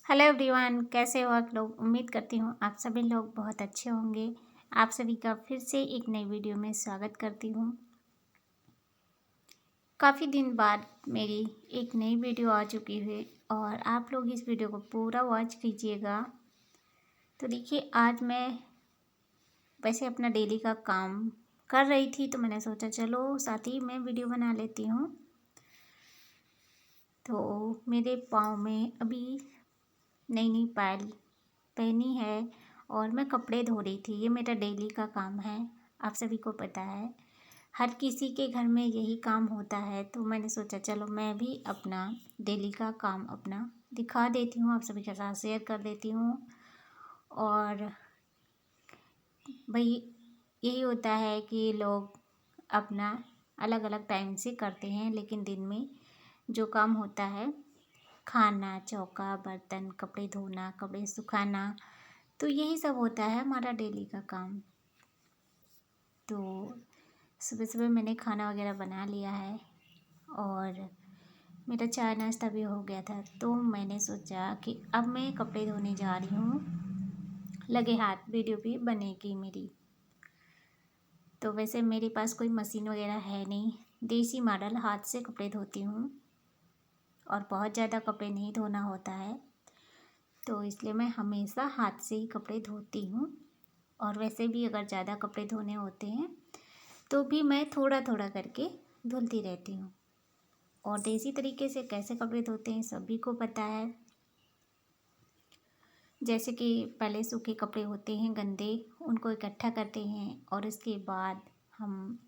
Hello everyone, कैसे हो आप लोग। उम्मीद करती हूँ आप सभी लोग बहुत अच्छे होंगे। आप सभी का फिर से एक नई वीडियो में स्वागत करती हूँ। काफ़ी दिन बाद मेरी एक नई वीडियो आ चुकी है और आप लोग इस वीडियो को पूरा वॉच कीजिएगा। तो देखिए, आज मैं वैसे अपना डेली का काम कर रही थी तो मैंने सोचा चलो साथ ही मैं वीडियो बना लेती हूँ। तो मेरे पाँव में अभी नई नई पायल पहनी है और मैं कपड़े धो रही थी। ये मेरा डेली का काम है, आप सभी को पता है, हर किसी के घर में यही काम होता है। तो मैंने सोचा चलो मैं भी अपना डेली का काम अपना दिखा देती हूँ, आप सभी के साथ शेयर कर देती हूँ। और भाई यही होता है कि लोग अपना अलग अलग टाइम से करते हैं, लेकिन दिन में जो काम होता है, खाना, चौका, बर्तन, कपड़े धोना, कपड़े सुखाना, तो यही सब होता है हमारा डेली का काम। तो सुबह सुबह मैंने खाना वगैरह बना लिया है और मेरा चाय नाश्ता भी हो गया था। तो मैंने सोचा कि अब मैं कपड़े धोने जा रही हूँ, लगे हाथ वीडियो भी बनेगी मेरी। तो वैसे मेरे पास कोई मशीन वगैरह है नहीं, देसी मॉडल हाथ से कपड़े धोती हूँ और बहुत ज़्यादा कपड़े नहीं धोना होता है, तो इसलिए मैं हमेशा हाथ से ही कपड़े धोती हूँ। और वैसे भी अगर ज़्यादा कपड़े धोने होते हैं तो भी मैं थोड़ा थोड़ा करके धुलती रहती हूँ। और देसी तरीके से कैसे कपड़े धोते हैं सभी को पता है। जैसे कि पहले सूखे कपड़े होते हैं गंदे, उनको इकट्ठा करते हैं और इसके बाद हम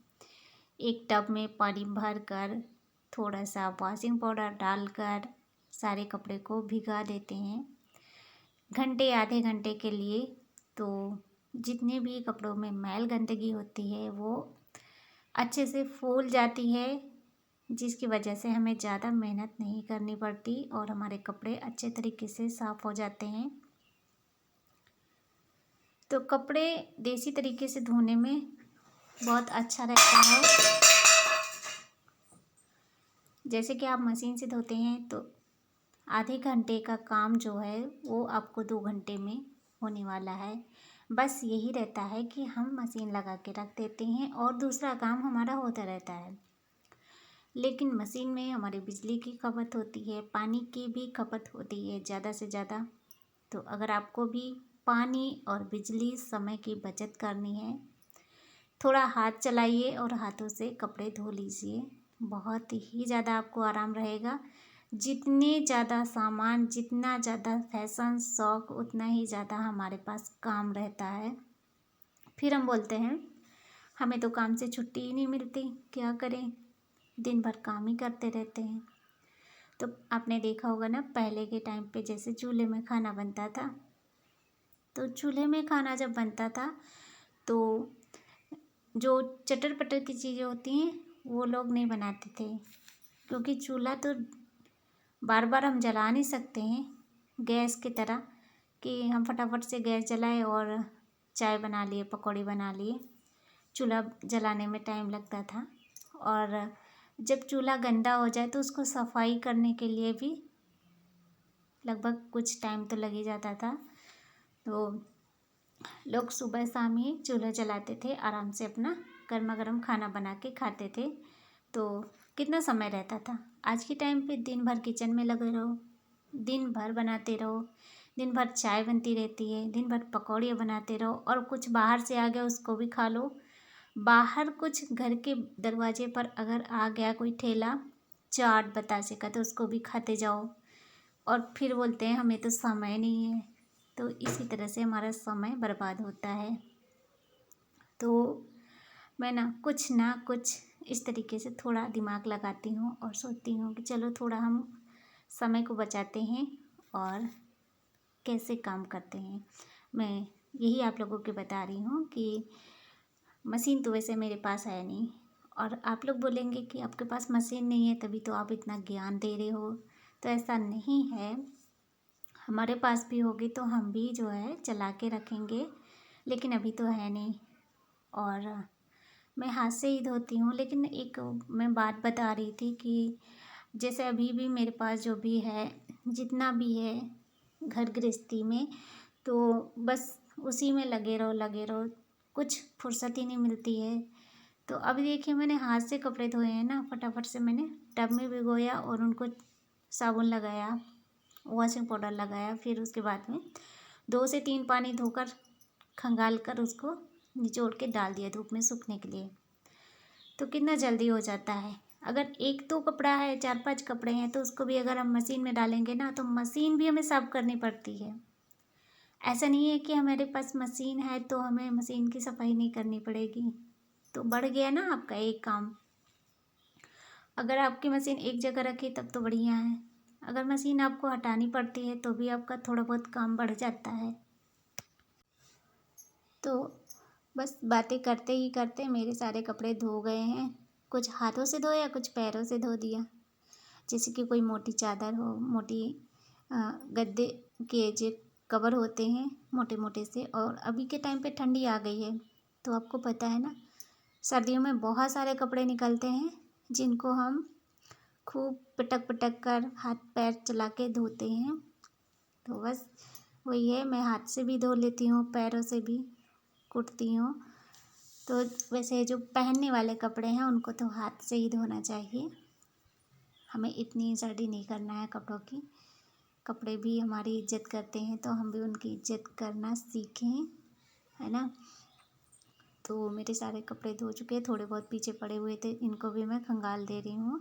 एक टब में पानी भर कर थोड़ा सा वॉशिंग पाउडर डालकर सारे कपड़े को भिगा देते हैं घंटे आधे घंटे के लिए। तो जितने भी कपड़ों में मैल गंदगी होती है वो अच्छे से फूल जाती है, जिसकी वजह से हमें ज़्यादा मेहनत नहीं करनी पड़ती और हमारे कपड़े अच्छे तरीके से साफ़ हो जाते हैं। तो कपड़े देसी तरीके से धोने में बहुत अच्छा रहता है। जैसे कि आप मशीन से धोते हैं तो आधे घंटे का काम जो है वो आपको 2 घंटे में होने वाला है। बस यही रहता है कि हम मशीन लगा के रख देते हैं और दूसरा काम हमारा होता रहता है। लेकिन मशीन में हमारी बिजली की खपत होती है, पानी की भी खपत होती है ज़्यादा से ज़्यादा। तो अगर आपको भी पानी और बिजली समय की बचत करनी है, थोड़ा हाथ चलाइए और हाथों से कपड़े धो लीजिए, बहुत ही ज़्यादा आपको आराम रहेगा। जितने ज़्यादा सामान, जितना ज़्यादा फैशन शौक, उतना ही ज़्यादा हमारे पास काम रहता है। फिर हम बोलते हैं हमें तो काम से छुट्टी ही नहीं मिलती, क्या करें, दिन भर काम ही करते रहते हैं। तो आपने देखा होगा ना, पहले के टाइम पे जैसे चूल्हे में खाना बनता था, तो चूल्हे में खाना जब बनता था तो जो चटर पटर की चीज़ें होती हैं वो लोग नहीं बनाते थे, क्योंकि चूल्हा तो बार बार हम जला नहीं सकते हैं गैस की तरह कि हम फटाफट से गैस जलाए और चाय बना लिए, पकौड़ी बना लिए। चूल्हा जलाने में टाइम लगता था और जब चूल्हा गंदा हो जाए तो उसको सफाई करने के लिए भी लगभग कुछ टाइम तो लग ही जाता था। तो लोग सुबह शाम ही चूल्हा जलाते थे, आराम से अपना गर्मा गर्म खाना बना के खाते थे। तो कितना समय रहता था। आज के टाइम पे दिन भर किचन में लगे रहो, दिन भर बनाते रहो, दिन भर चाय बनती रहती है, दिन भर पकौड़ियाँ बनाते रहो और कुछ बाहर से आ गया उसको भी खा लो। बाहर कुछ घर के दरवाजे पर अगर आ गया कोई ठेला चाट बतासे का तो उसको भी खाते जाओ और फिर बोलते हैं हमें तो समय नहीं है। तो इसी तरह से हमारा समय बर्बाद होता है। तो मैं ना कुछ इस तरीके से थोड़ा दिमाग लगाती हूँ और सोचती हूँ कि चलो थोड़ा हम समय को बचाते हैं और कैसे काम करते हैं। मैं यही आप लोगों को बता रही हूँ कि मशीन तो वैसे मेरे पास है नहीं, और आप लोग बोलेंगे कि आपके पास मशीन नहीं है तभी तो आप इतना ज्ञान दे रहे हो। तो ऐसा नहीं है, हमारे पास भी होगी तो हम भी जो है चला के रखेंगे, लेकिन अभी तो है नहीं। और मैं हाथ से ही धोती हूँ। लेकिन एक मैं बात बता रही थी कि जैसे अभी भी मेरे पास जो भी है, जितना भी है, घर गृहस्थी में, तो बस उसी में लगे रहो, कुछ फुर्सत ही नहीं मिलती है। तो अभी देखिए मैंने हाथ से कपड़े धोए हैं ना, फटाफट से मैंने टब में भिगोया और उनको साबुन लगाया, वॉशिंग पाउडर लगाया, फिर उसके बाद में 2 से 3 पानी धोकर खंगाल कर उसको निचोड़ के डाल दिया धूप में सूखने के लिए। तो कितना जल्दी हो जाता है। अगर 1-2 कपड़ा है, 4-5 कपड़े हैं, तो उसको भी अगर हम मशीन में डालेंगे ना, तो मशीन भी हमें साफ करनी पड़ती है। ऐसा नहीं है कि हमारे पास मशीन है तो हमें मशीन की सफाई नहीं करनी पड़ेगी। तो बढ़ गया ना आपका एक काम। अगर आपकी मशीन एक जगह रखी तब तो बढ़िया है, अगर मशीन आपको हटानी पड़ती है तो भी आपका थोड़ा बहुत काम बढ़ जाता है। तो बस बातें करते ही करते मेरे सारे कपड़े धो गए हैं। कुछ हाथों से धोया, कुछ पैरों से धो दिया। जैसे कि कोई मोटी चादर हो, मोटी गद्दे के जो कवर होते हैं मोटे मोटे से, और अभी के टाइम पे ठंडी आ गई है तो आपको पता है ना, सर्दियों में बहुत सारे कपड़े निकलते हैं जिनको हम खूब पटक पटक कर हाथ पैर चला के धोते हैं। तो बस वही है, मैं हाथ से भी धो लेती हूँ, पैरों से भी कुटती हूँ। तो वैसे जो पहनने वाले कपड़े हैं उनको तो हाथ से ही धोना चाहिए, हमें इतनी जल्दी नहीं करना है कपड़ों की। कपड़े भी हमारी इज्जत करते हैं तो हम भी उनकी इज्जत करना सीखें, है ना। तो मेरे सारे कपड़े धो चुके हैं, थोड़े बहुत पीछे पड़े हुए थे, इनको भी मैं खंगाल दे रही हूँ।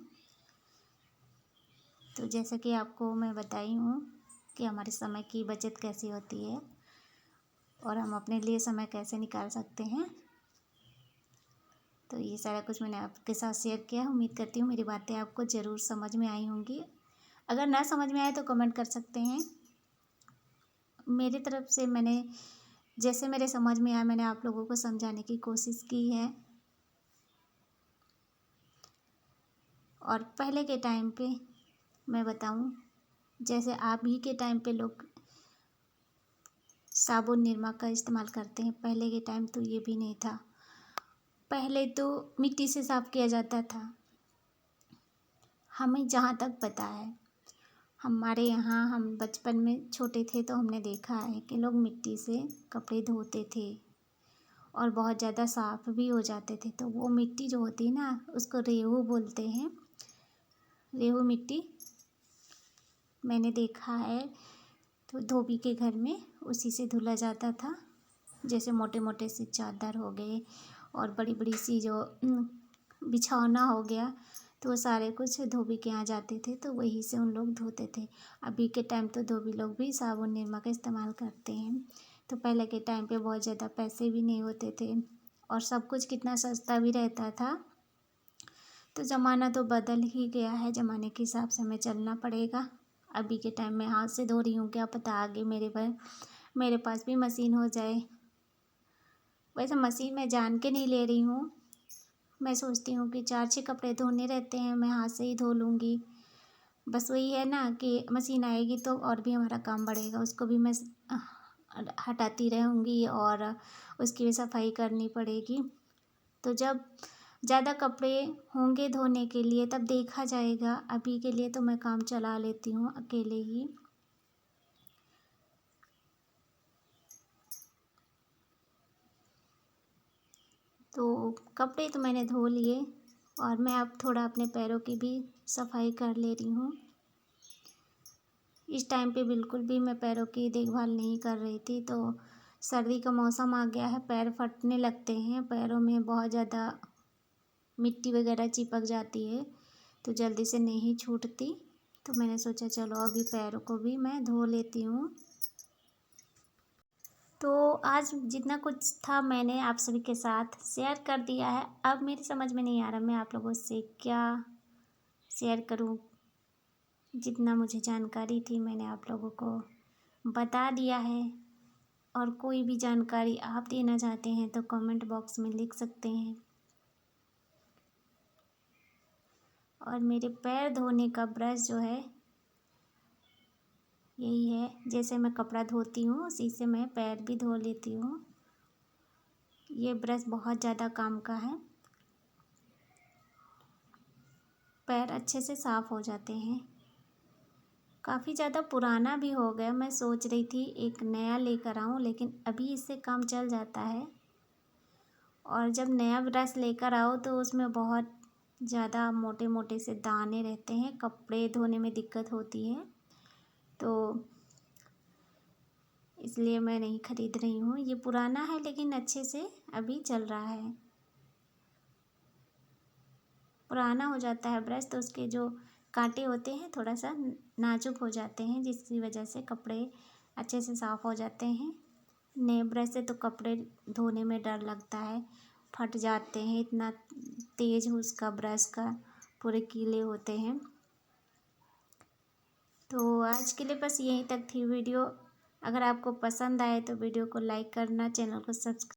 तो जैसा कि आपको मैं बताई हूँ कि हमारे समय की बचत कैसी होती है और हम अपने लिए समय कैसे निकाल सकते हैं। तो ये सारा कुछ मैंने आपके साथ शेयर किया। उम्मीद करती हूँ मेरी बातें आपको ज़रूर समझ में आई होंगी। अगर ना समझ में आए तो कमेंट कर सकते हैं। मेरी तरफ से मैंने जैसे मेरे समझ में आया मैंने आप लोगों को समझाने की कोशिश की है। और पहले के टाइम पे मैं बताऊं, जैसे आप ही के टाइम पे लोग साबुन निरमा का इस्तेमाल करते हैं, पहले के टाइम तो ये भी नहीं था। पहले तो मिट्टी से साफ़ किया जाता था। हमें जहाँ तक पता है, हमारे यहाँ हम बचपन में छोटे थे तो हमने देखा है कि लोग मिट्टी से कपड़े धोते थे और बहुत ज़्यादा साफ़ भी हो जाते थे। तो वो मिट्टी जो होती है ना, उसको रेहू बोलते हैं, रेहू मिट्टी मैंने देखा है। तो धोबी के घर में उसी से धुला जाता था। जैसे मोटे मोटे से चादर हो गए और बड़ी बड़ी सी जो बिछौना हो गया, तो वो सारे कुछ धोबी के यहाँ जाते थे तो वहीं से उन लोग धोते थे। अभी के टाइम तो धोबी लोग भी साबुन निरमा का इस्तेमाल करते हैं। तो पहले के टाइम पे बहुत ज़्यादा पैसे भी नहीं होते थे और सब कुछ कितना सस्ता भी रहता था। तो ज़माना तो बदल ही गया है, ज़माने के हिसाब से हमें चलना पड़ेगा। अभी के टाइम में हाथ से धो रही हूँ, क्या पता आगे मेरे पास भी मशीन हो जाए। वैसे मशीन मैं जान के नहीं ले रही हूँ, मैं सोचती हूँ कि 4-6 कपड़े धोने रहते हैं, मैं हाथ से ही धो लूँगी। बस वही है ना कि मशीन आएगी तो और भी हमारा काम बढ़ेगा, उसको भी मैं हटाती रहूँगी और उसकी भी सफाई करनी पड़ेगी। तो जब ज़्यादा कपड़े होंगे धोने के लिए तब देखा जाएगा, अभी के लिए तो मैं काम चला लेती हूँ अकेले ही। तो कपड़े तो मैंने धो लिए और मैं अब थोड़ा अपने पैरों की भी सफाई कर ले रही हूँ। इस टाइम पे बिल्कुल भी मैं पैरों की देखभाल नहीं कर रही थी। तो सर्दी का मौसम आ गया है, पैर फटने लगते हैं, पैरों में बहुत ज़्यादा मिट्टी वगैरह चिपक जाती है तो जल्दी से नहीं छूटती। तो मैंने सोचा चलो अभी पैरों को भी मैं धो लेती हूँ। तो आज जितना कुछ था मैंने आप सभी के साथ शेयर कर दिया है। अब मेरी समझ में नहीं आ रहा मैं आप लोगों से क्या शेयर करूँ। जितना मुझे जानकारी थी मैंने आप लोगों को बता दिया है। और कोई भी जानकारी आप देना चाहते हैं तो कमेंट बॉक्स में लिख सकते हैं। और मेरे पैर धोने का ब्रश जो है यही है, जैसे मैं कपड़ा धोती हूँ उसी से मैं पैर भी धो लेती हूँ। ये ब्रश बहुत ज़्यादा काम का है, पैर अच्छे से साफ़ हो जाते हैं। काफ़ी ज़्यादा पुराना भी हो गया। मैं सोच रही थी एक नया लेकर आऊँ, लेकिन अभी इससे काम चल जाता है। और जब नया ब्रश लेकर आओ तो उसमें बहुत ज़्यादा मोटे मोटे से दाने रहते हैं, कपड़े धोने में दिक्कत होती है, तो इसलिए मैं नहीं ख़रीद रही हूँ। ये पुराना है लेकिन अच्छे से अभी चल रहा है। पुराना हो जाता है ब्रश तो उसके जो कांटे होते हैं थोड़ा सा नाजुक हो जाते हैं, जिसकी वजह से कपड़े अच्छे से साफ़ हो जाते हैं। नए ब्रश से तो कपड़े धोने में डर लगता है, फट जाते हैं, इतना तेज़ उसका ब्रश का पूरे कीले होते हैं। तो आज के लिए बस यहीं तक थी वीडियो। अगर आपको पसंद आए तो वीडियो को लाइक करना, चैनल को सब्सक्राइब